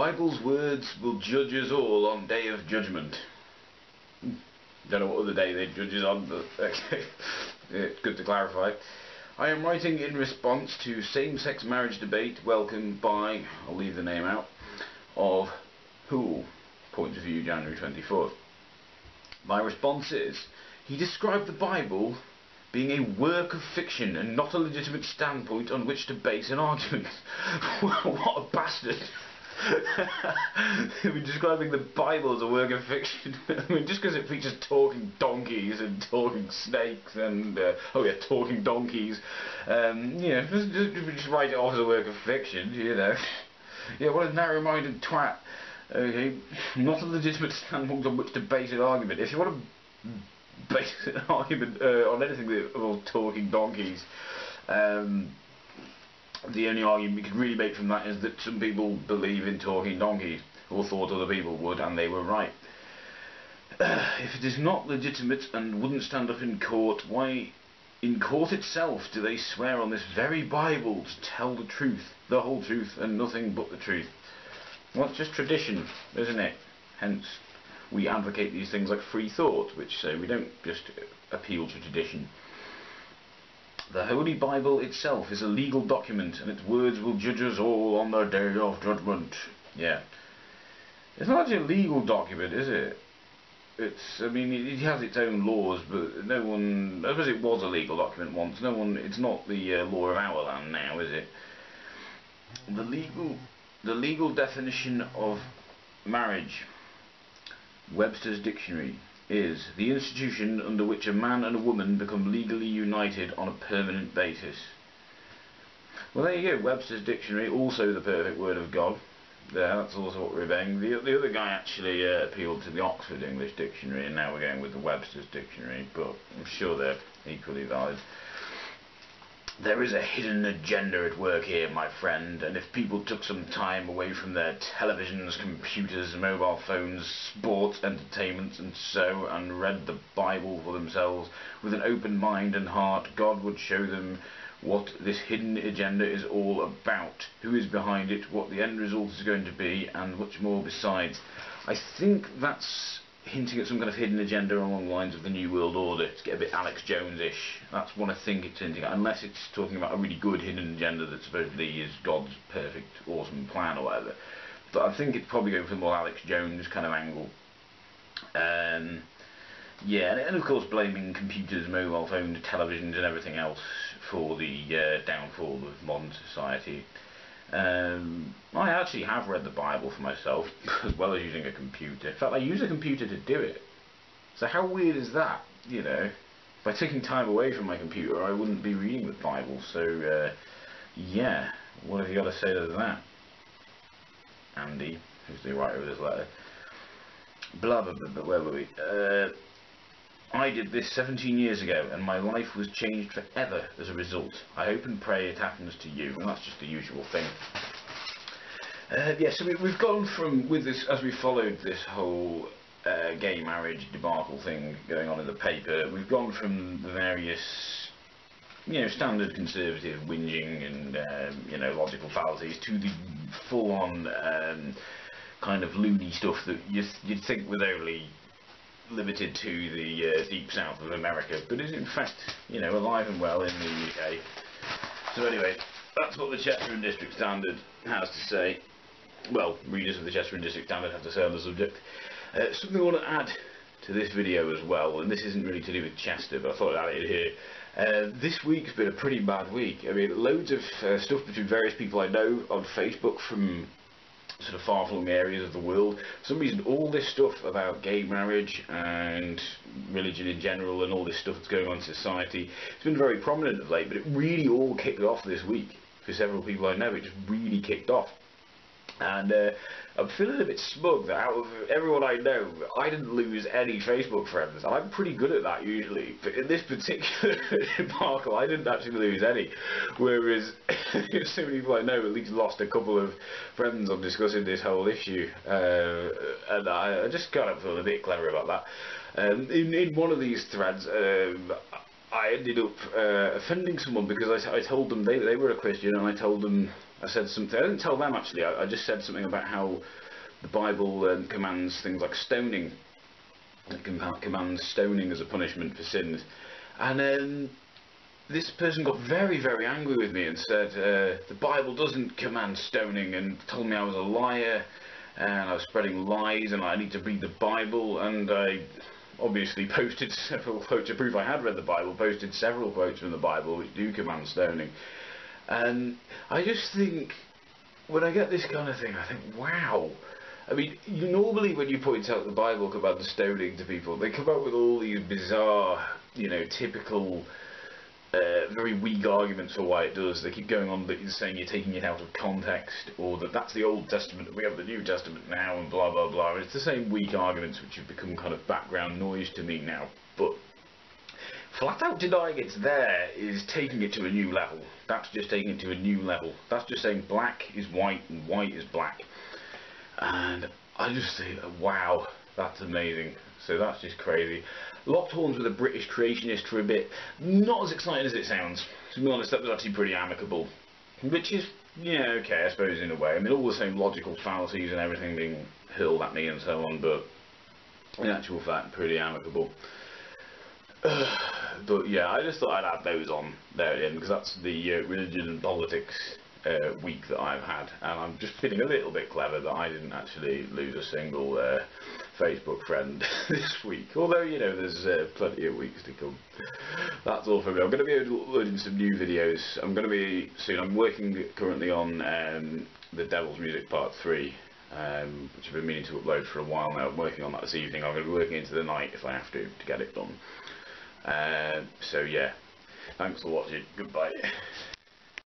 Bible's words will judge us all on day of judgment. Don't know what other day they judge us on, but okay. It's good to clarify. I am writing in response to same-sex marriage debate welcomed by, I'll leave the name out, of Who, point of view January 24th. My response is, he described the Bible being a work of fiction and not a legitimate standpoint on which to base an argument. What a bastard. I mean, describing the Bible as a work of fiction. I mean, just because it features talking donkeys and talking snakes and oh yeah, talking donkeys. Yeah, just write it off as a work of fiction, you know. Yeah, what a narrow-minded twat. Okay, not a legitimate standpoint on which to base an argument. If you want to base an argument on anything that involves talking donkeys, the only argument we could really make from that is that some people believe in talking donkeys, or thought other people would, and they were right. If it is not legitimate and wouldn't stand up in court, why, in court itself, do they swear on this very Bible to tell the truth, the whole truth, and nothing but the truth? Well, it's just tradition, isn't it? Hence, we advocate these things like free thought, which say we don't just appeal to tradition. The Holy Bible itself is a legal document, and its words will judge us all on the day of judgment. Yeah. It's not actually a legal document, is it? It's, I mean, it has its own laws, but no one, I suppose it was a legal document once, no one, it's not the law of our land now, is it? The legal definition of marriage, Webster's Dictionary, is the institution under which a man and a woman become legally united on a permanent basis. Well, there you go, Webster's Dictionary, also the perfect word of God. Yeah, that's also what we're obeying. The other guy actually appealed to the Oxford English Dictionary, and now we're going with the Webster's Dictionary, but I'm sure they're equally valid. There is a hidden agenda at work here, my friend, and if people took some time away from their televisions, computers, mobile phones, sports, entertainments and so, and read the Bible for themselves with an open mind and heart, God would show them what this hidden agenda is all about, who is behind it, what the end result is going to be, and much more besides. I think that's hinting at some kind of hidden agenda along the lines of the New World Order, to get a bit Alex Jones-ish. That's what I think it's hinting at, unless it's talking about a really good hidden agenda that supposedly is God's perfect, awesome plan or whatever. But I think it's probably going for the more Alex Jones kind of angle. Yeah, and of course blaming computers, mobile phones, televisions and everything else for the downfall of modern society. I actually have read the Bible for myself, as well as using a computer. In fact, I use a computer to do it. So how weird is that, you know? By taking time away from my computer, I wouldn't be reading the Bible. So, yeah, what have you got to say to that? Andy, who's the writer of this letter. Blah, blah, blah, blah, where were we? I did this 17 years ago, and my life was changed forever as a result. I hope and pray it happens to you. And that's just the usual thing. Yeah, so we've gone from, with this, as we followed this whole gay marriage debacle thing going on in the paper, we've gone from the various, you know, standard conservative whinging and, you know, logical fallacies to the full-on kind of loony stuff that you'd think was only limited to the deep south of America, but is in fact, you know, alive and well in the UK. So anyway, that's what the Chester and District Standard has to say. Well, readers of the Chester and District Standard have to say on the subject. Something I want to add to this video as well, and this isn't really to do with Chester, but I thought I'd add it here. This week's been a pretty bad week. I mean, loads of stuff between various people I know on Facebook from sort of far-flung areas of the world. For some reason, all this stuff about gay marriage and religion in general and all this stuff that's going on in society, it's been very prominent of late, but it really all kicked off this week. For several people I know, it just really kicked off. And I'm feeling a bit smug that out of everyone I know, I didn't lose any Facebook friends, and I'm pretty good at that usually, but in this particular debacle I didn't actually lose any, whereas so many people I know at least lost a couple of friends on discussing this whole issue, and I just kind of feel a bit clever about that. In one of these threads, I ended up offending someone because I told them they were a Christian, and I told them, I said something. I didn't tell them actually. I just said something about how the Bible commands things like stoning. It commands stoning as a punishment for sins, and this person got very, very angry with me and said the Bible doesn't command stoning, and told me I was a liar and I was spreading lies and I need to read the Bible. And I obviously posted several quotes to prove I had read the Bible, posted several quotes from the Bible which do command stoning. And I just think, when I get this kind of thing, I think, wow. I mean, normally when you point out the Bible commands stoning to people, they come up with all these bizarre, typical, very weak arguments for why it does. They keep going on saying you're taking it out of context, or that's the Old Testament and we have the New Testament now, and blah blah blah. It's the same weak arguments which have become kind of background noise to me now. But flat out denying it's there is taking it to a new level. That's just taking it to a new level. That's just saying black is white and white is black. And I just think, wow, that's amazing. So that's just crazy. Locked horns with a British creationist for a bit. Not as exciting as it sounds. To be honest, that was actually pretty amicable. Which is, yeah, okay, I suppose in a way. I mean, all the same logical fallacies and everything being hurled at me and so on, but in actual fact, pretty amicable. But yeah, I just thought I'd add those on there at the end, because that's the religion and politics week that I've had, and I'm just feeling a little bit clever that I didn't actually lose a single Facebook friend this week, although there's plenty of weeks to come. That's all from me. I'm going to be uploading some new videos. I'm going to be soon. I'm working currently on the Devil's Music Part 3, which I've been meaning to upload for a while now. I'm working on that this evening. I'm going to be working into the night if I have to get it done. So yeah, thanks for watching. Goodbye.